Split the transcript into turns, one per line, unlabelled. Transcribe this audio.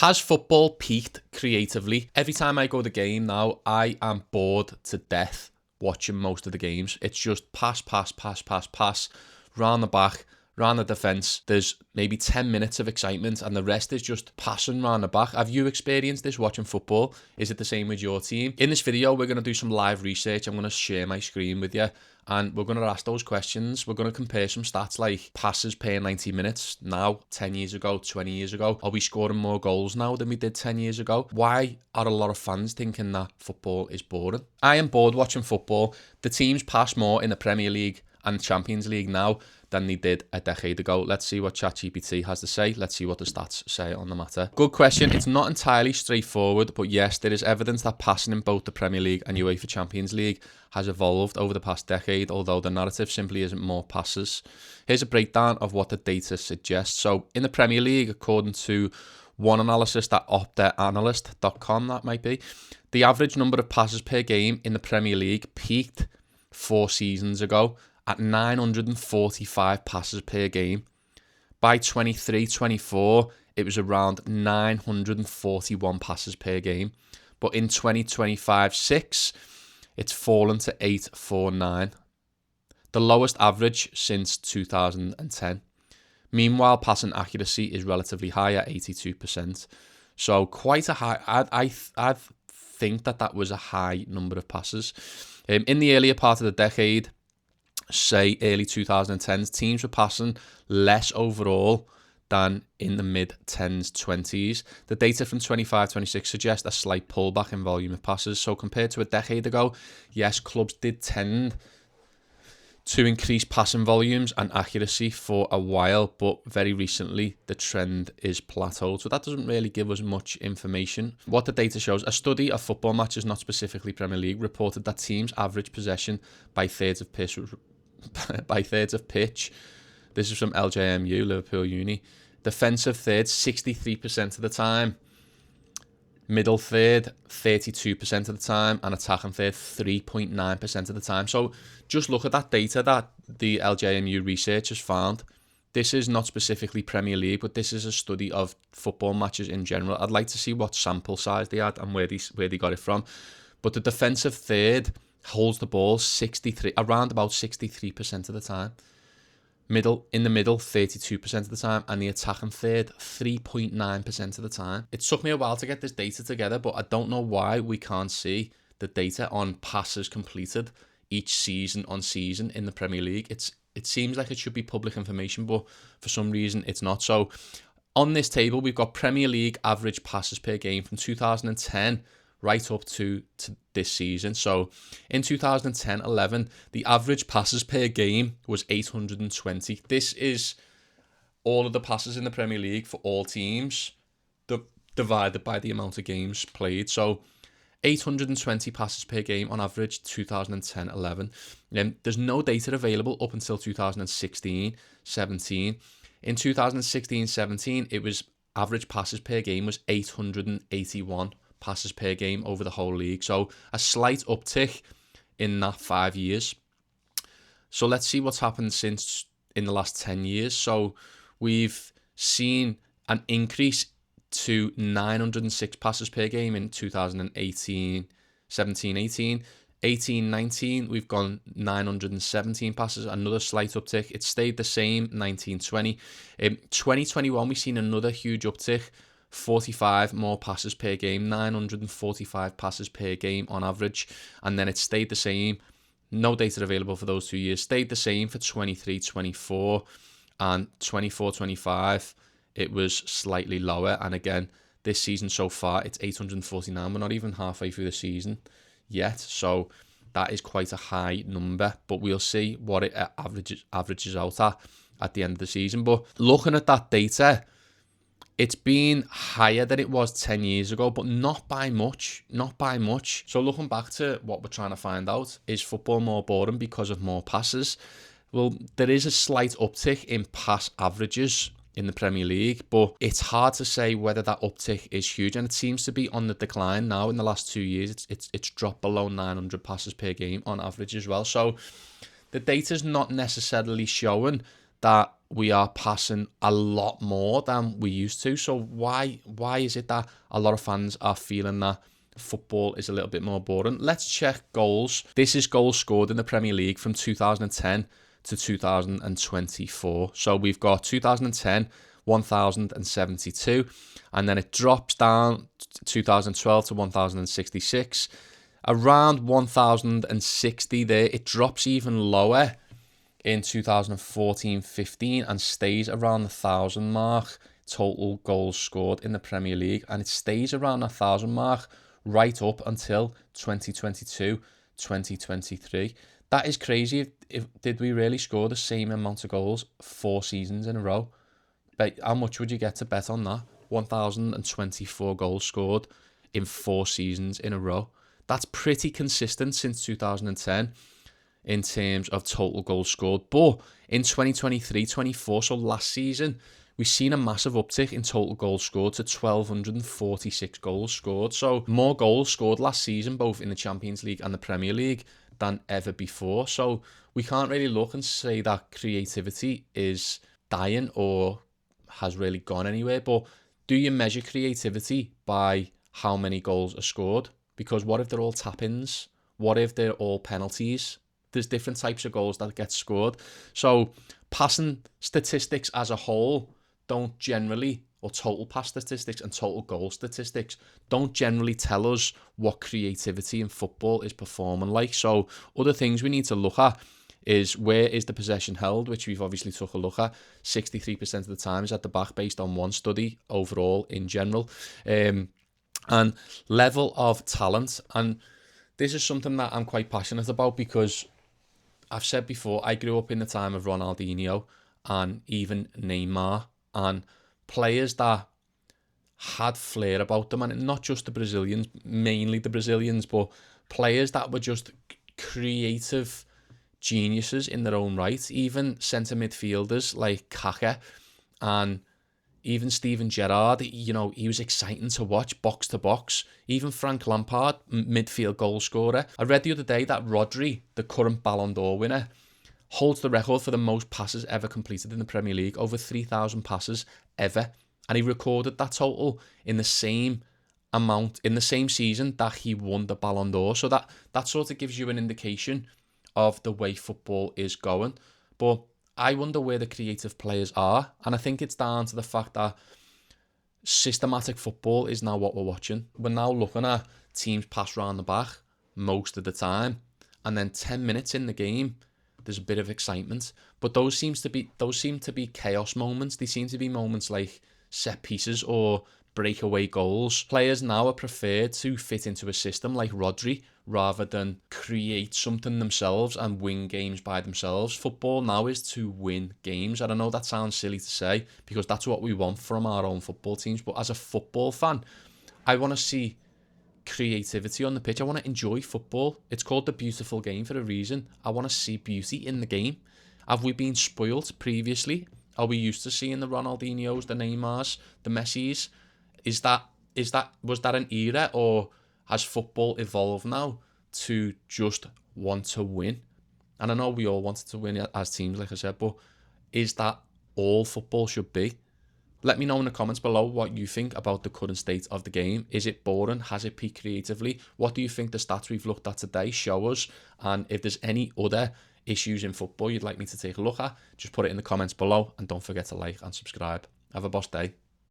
Has football peaked creatively? Every time I go to the game now, I am bored to death watching most of the games. It's just pass, round the back, round the defence. There's maybe 10 minutes of excitement and the rest is just passing round the back. Have you experienced this watching football? Is it the same with your team? In this video, we're going to do some live research. I'm going to share my screen with you and we're going to ask those questions. We're going to compare some stats like passes per 90 minutes now, 10 years ago, 20 years ago. Are we scoring more goals now than we did 10 years ago? Why are a lot of fans thinking that football is boring? I am bored watching football. The teams pass more in the Premier League and Champions League now than they did a decade ago. Let's see what ChatGPT has to say. Let's see what the stats say on the matter. Good question. It's not entirely straightforward, but yes, there is evidence that passing in both the Premier League and UEFA Champions League has evolved over the past decade, although the narrative simply isn't more passes. Here's a breakdown of what the data suggests. So in the Premier League, according to one analysis that optaanalyst.com, that might be, the average number of passes per game in the Premier League peaked 4 seasons ago at 945 passes per game. By 23-24, it was around 941 passes per game. But in 2025-6, it's fallen to 849, the lowest average since 2010. Meanwhile, passing accuracy is relatively high at 82%. So quite a high, I think that was a high number of passes. In the earlier part of the decade, say early 2010s, teams were passing less overall than in the mid-10s, 20s. The data from 25-26 suggests a slight pullback in volume of passes. So compared to a decade ago, yes, clubs did tend to increase passing volumes and accuracy for a while, but very recently the trend is plateaued. So that doesn't really give us much information. What the data shows, a study of football matches, not specifically Premier League, reported that teams' average possession by thirds of pitch. This is from LJMU, Liverpool Uni. Defensive third, 63% of the time. Middle third, 32% of the time. And attacking third, 3.9% of the time. So just look at that data that the LJMU researchers found. This is not specifically Premier League, but this is a study of football matches in general. I'd like to see what sample size they had and where they got it from. But the defensive third holds the ball around about 63% of the time. In the middle, 32% of the time, and the attacking third, 3.9% of the time. It took me a while to get this data together, but I don't know why we can't see the data on passes completed each season on season in the Premier League. It seems like it should be public information, but for some reason it's not. So on this table, we've got Premier League average passes per game from 2010 right up to this season. So in 2010-11, the average passes per game was 820. This is all of the passes in the Premier League for all teams divided by the amount of games played. So 820 passes per game on average 2010-11. There's no data available up until 2016-17. In 2016-17, it was average passes per game was 881 passes per game over the whole league. So a slight uptick in that 5 years. So let's see what's happened since in the last 10 years. So we've seen an increase to 906 passes per game in 2018, 17-18. 18-19, we've gone 917 passes, another slight uptick. It stayed the same, 19-20. 2021, we've seen another huge uptick, 45 more passes per game, 945 passes per game on average, and then it stayed the same. No data available for those 2 years. Stayed the same for 23-24, and 24-25 it was slightly lower. And again, this season so far it's 849. We're not even halfway through the season yet, so that is quite a high number, but we'll see what it averages out at the end of the season. But looking at that data, it's been higher than it was 10 years ago, but not by much. So looking back to what we're trying to find out, is football more boring because of more passes? Well, there is a slight uptick in pass averages in the Premier League, but it's hard to say whether that uptick is huge, and it seems to be on the decline now. In the last 2 years, it's dropped below 900 passes per game on average as well. So the data's not necessarily showing that we are passing a lot more than we used to. So why is it that a lot of fans are feeling that football is a little bit more boring? Let's check goals. This is goals scored in the Premier League from 2010 to 2024. So we've got 2010, 1,072, and then it drops down 2012 to 1,066. Around 1,060 there. It drops even lower in 2014-15 and stays around the 1,000 mark total goals scored in the Premier League, and it stays around the 1,000 mark right up until 2022-2023. That is crazy. Did we really score the same amount of goals 4 seasons in a row? But how much would you get to bet on that? 1,024 goals scored in 4 seasons in a row. That's pretty consistent since 2010 in terms of total goals scored. But in 2023-24, so last season, we've seen a massive uptick in total goals scored to 1,246 goals scored. So more goals scored last season, both in the Champions League and the Premier League, than ever before. So we can't really look and say that creativity is dying or has really gone anywhere. But do you measure creativity by how many goals are scored? Because what if they're all tap-ins? What if they're all penalties? There's different types of goals that get scored. So passing statistics as a whole don't generally, or total pass statistics and total goal statistics, don't generally tell us what creativity in football is performing like. So other things we need to look at is where is the possession held, which we've obviously took a look at. 63% of the time is at the back based on one study overall in general. And level of talent. And this is something that I'm quite passionate about because I've said before, I grew up in the time of Ronaldinho and even Neymar, and players that had flair about them, and not just the Brazilians, mainly the Brazilians, but players that were just creative geniuses in their own right. Even centre midfielders like Kaká and even Steven Gerrard, you know, he was exciting to watch, box to box. Even Frank Lampard, midfield goal scorer. I read the other day that Rodri, the current Ballon d'Or winner, holds the record for the most passes ever completed in the Premier League, over 3,000 passes ever. And he recorded that total in the same amount, in the same season that he won the Ballon d'Or. So that sort of gives you an indication of the way football is going. But I wonder where the creative players are, and I think it's down to the fact that systematic football is now what we're watching. We're now looking at teams pass round the back most of the time, and then 10 minutes in the game, there's a bit of excitement. But those seem to be chaos moments. They seem to be moments like set pieces or breakaway goals. Players now are preferred to fit into a system like Rodri rather than create something themselves and win games by themselves. Football now is to win games. And I know that sounds silly to say because that's what we want from our own football teams. But as a football fan, I want to see creativity on the pitch. I want to enjoy football. It's called the beautiful game for a reason. I want to see beauty in the game. Have we been spoilt previously? Are we used to seeing the Ronaldinhos, the Neymars, the Messis? Was that an era, or has football evolved now to just want to win? And I know we all wanted to win as teams, like I said, but is that all football should be? Let me know in the comments below what you think about the current state of the game. Is it boring? Has it peaked creatively? What do you think the stats we've looked at today show us? And if there's any other issues in football you'd like me to take a look at, just put it in the comments below, and don't forget to like and subscribe. Have a boss day.